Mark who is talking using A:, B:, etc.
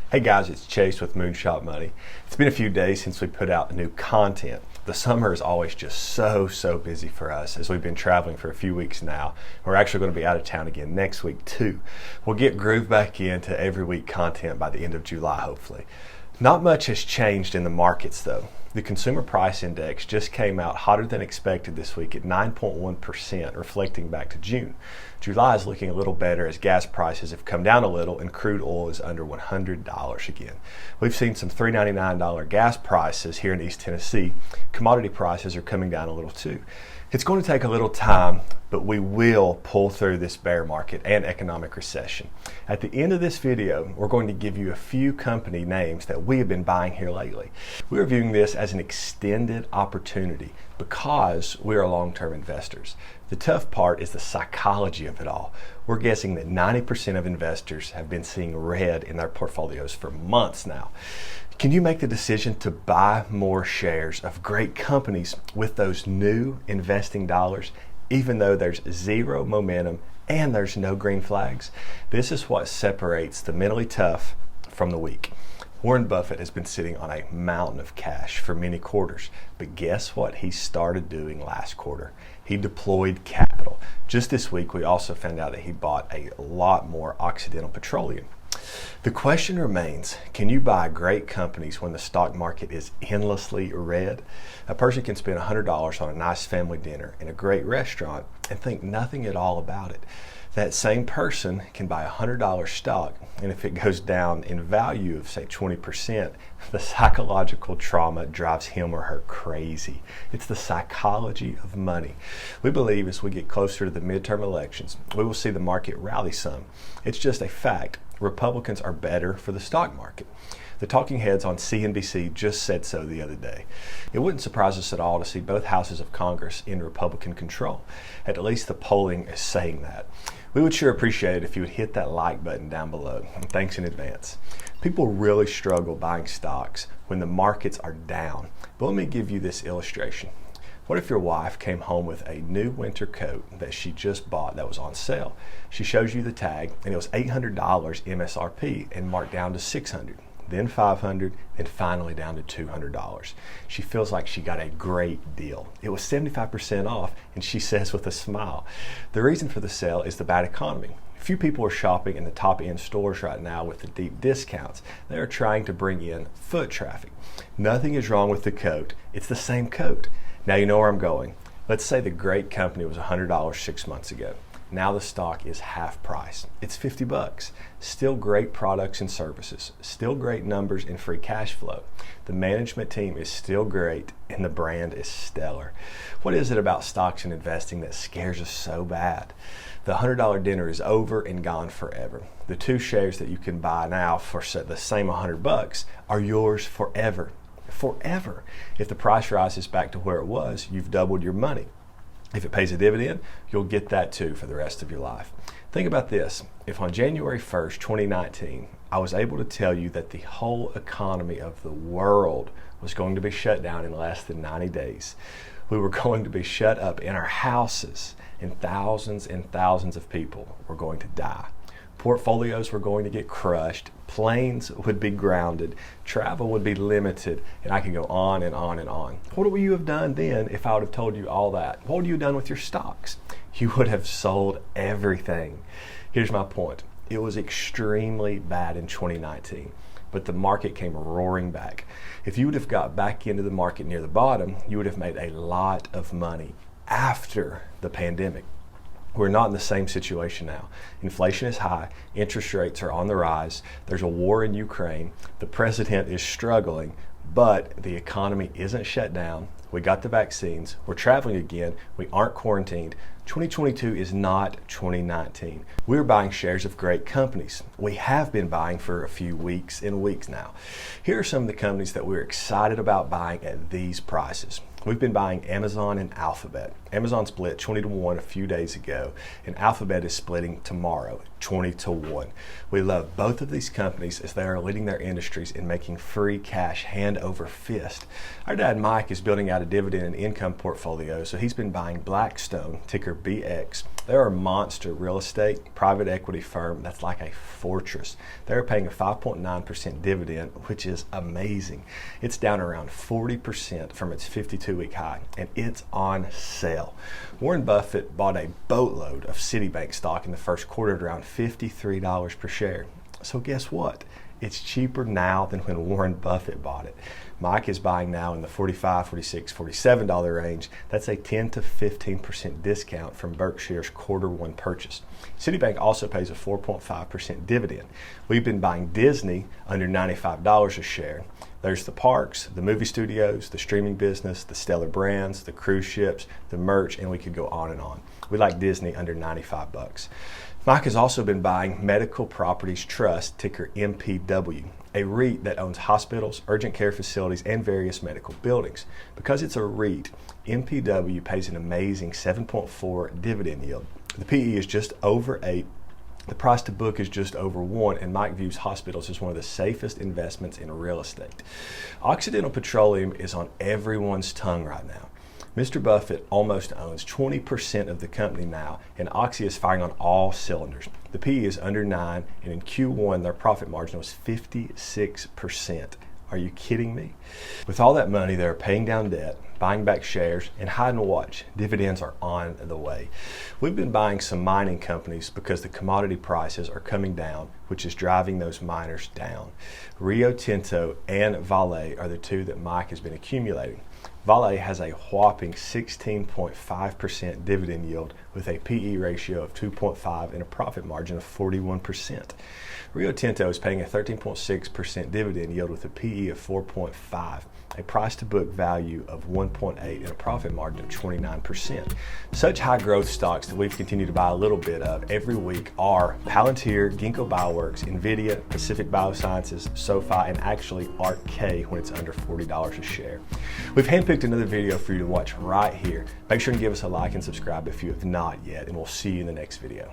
A: Hey guys, it's Chase with MoonShot Money. It's been a few days since we put out new content. The summer is always just so busy for us as we've been traveling for a few weeks now. We're actually going to be out of town again next week too. We'll get grooved back into every week content by the end of July, hopefully. Not much has changed in the markets though. The consumer price index just came out hotter than expected this week at 9.1%, reflecting back to June. July is looking a little better as gas prices have come down a little and crude oil is under $100 again. We've seen some $3.99 gas prices here in East Tennessee. Commodity prices are coming down a little too. It's going to take a little time, but we will pull through this bear market and economic recession. At the end of this video, we're going to give you a few company names that we have been buying here lately. We're viewing this as an extended opportunity because we are long-term investors. The tough part is the psychology of it all. We're guessing that 90% of investors have been seeing red in their portfolios for months now. Can you make the decision to buy more shares of great companies with those new investing dollars, even though there's zero momentum and there's no green flags? This is what separates the mentally tough from the weak. Warren Buffett has been sitting on a mountain of cash for many quarters, but guess what he started doing last quarter? He deployed capital. Just this week, we also found out that he bought a lot more Occidental Petroleum. The question remains, can you buy great companies when the stock market is endlessly red? A person can spend $100 on a nice family dinner in a great restaurant and think nothing at all about it. That same person can buy a $100 stock, and if it goes down in value of say 20%, the psychological trauma drives him or her crazy. It's the psychology of money. We believe as we get closer to the midterm elections, we will see the market rally some. It's just a fact. Republicans are better for the stock market. The talking heads on CNBC just said so the other day. It wouldn't surprise us at all to see both houses of Congress in Republican control. At least the polling is saying that. We would sure appreciate it if you would hit that like button down below. Thanks in advance. People really struggle buying stocks when the markets are down. But let me give you this illustration. What if your wife came home with a new winter coat that she just bought that was on sale? She shows you the tag and it was $800 MSRP and marked down to $600, then $500, then finally down to $200. She feels like she got a great deal. It was 75% off, and she says with a smile. The reason for the sale is the bad economy. Few people are shopping in the top-end stores right now with the deep discounts. They are trying to bring in foot traffic. Nothing is wrong with the coat. It's the same coat. Now you know where I'm going. Let's say the great company was $100 6 months ago. Now the stock is half price. It's $50. Still great products and services. Still great numbers and free cash flow. The management team is still great and the brand is stellar. What is it about stocks and investing that scares us so bad? The $100 dinner is over and gone forever. The 2 shares that you can buy now for the same $100 are yours forever. Forever. If the price rises back to where it was, you've doubled your money. If it pays a dividend, you'll get that too for the rest of your life. Think about this. If on January 1st, 2019, I was able to tell you that the whole economy of the world was going to be shut down in less than 90 days, we were going to be shut up in our houses, and thousands of people were going to die. Portfolios were going to get crushed, planes would be grounded, travel would be limited, and I could go on and on and on. What would you have done then if I would have told you all that? What would you have done with your stocks? You would have sold everything. Here's my point. It was extremely bad in 2019, but the market came roaring back. If you would have got back into the market near the bottom, you would have made a lot of money after the pandemic. We're not in the same situation now. Inflation is high, interest rates are on the rise, there's a war in Ukraine, the president is struggling, but the economy isn't shut down. We got the vaccines, we're traveling again, we aren't quarantined. 2022 is not 2019. We're buying shares of great companies. We have been buying for a few weeks and weeks now. Here are some of the companies that we're excited about buying at these prices. We've been buying Amazon and Alphabet. Amazon split 20 to 1 a few days ago, and Alphabet is splitting tomorrow, 20 to 1. We love both of these companies as they are leading their industries in making free cash hand over fist. Our dad Mike is building out a dividend and income portfolio, so he's been buying Blackstone, ticker BX. They're a monster real estate private equity firm that's like a fortress. They're paying a 5.9% dividend, which is amazing. It's down around 40% from its 52-week high, and it's on sale. Warren Buffett bought a boatload of Citibank stock in the first quarter at around $53 per share. So guess what? It's cheaper now than when Warren Buffett bought it. Mike is buying now in the $45, $46, $47 range. That's a 10 to 15% discount from Berkshire's quarter one purchase. Citibank also pays a 4.5% dividend. We've been buying Disney under $95 a share. There's the parks, the movie studios, the streaming business, the Stellar Brands, the cruise ships, the merch, and we could go on and on. We like Disney under $95. Mike has also been buying Medical Properties Trust, ticker MPW, a REIT that owns hospitals, urgent care facilities, and various medical buildings. Because it's a REIT, MPW pays an amazing 7.4 dividend yield. The PE is just over 8. The price to book is just over 1, and Mike views hospitals as one of the safest investments in real estate. Occidental Petroleum is on everyone's tongue right now. Mr. Buffett almost owns 20% of the company now, and Oxy is firing on all cylinders. The PE is under 9, and in Q1, their profit margin was 56%. Are you kidding me? With all that money, they're paying down debt, buying back shares, and hide and watch. Dividends are on the way. We've been buying some mining companies because the commodity prices are coming down, which is driving those miners down. Rio Tinto and Vale are the two that Mike has been accumulating. Vale has a whopping 16.5% dividend yield with a PE ratio of 2.5 and a profit margin of 41%. Rio Tinto is paying a 13.6% dividend yield with a PE of 4.5, a price to book value of 1.8 and a profit margin of 29%. Such high growth stocks that we've continued to buy a little bit of every week are Palantir, Ginkgo Bioworks, Nvidia, Pacific Biosciences, SoFi, and actually ARK-K when it's under $40 a share. We've handpicked another video for you to watch right here. Make sure to give us a like and subscribe if you have not yet, and we'll see you in the next video.